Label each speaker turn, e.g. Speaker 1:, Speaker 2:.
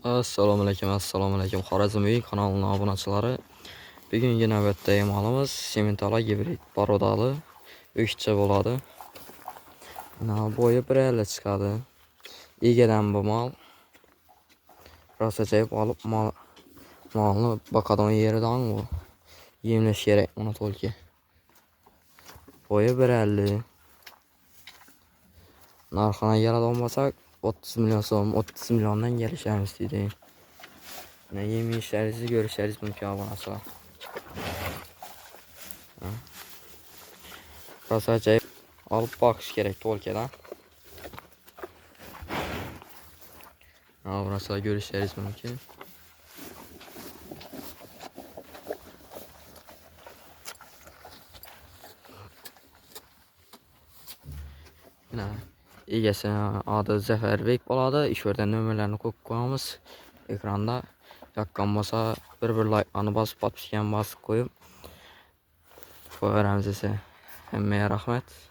Speaker 1: Assalomu alaykum. Xorazm kanalının obunaçıları. Bugungi navbatdagi malimiz Sementala gibrid porodalı 3 bo'ladi. Bo'yi 1.50 chiqadi. Egadan bu mal. Rosa ajoyib olib malni baqadon yeridan bu. Yemlash kerak uni to'lki. Bo'yi 1.50. Narxini keladigan bo'lsak 30 milyon so'm, 30 milyondan kelishamiz deydi. Yemishlaringizni ko'rishingiz mumkin obunachilar. Rosa ajoyib olib boqish kerak to'lkadan. Obunachilar ko'rishingiz mumkin. Egasini adı Zaferbek bo'ladi. Ish o'rdan nomerlarini qo'yib qo'yamiz ekranda. Yoqqan bo'lsa bir like bosib, podpiskani bosib qo'yib qo'yaveramiz esa. Hammaga rahmat.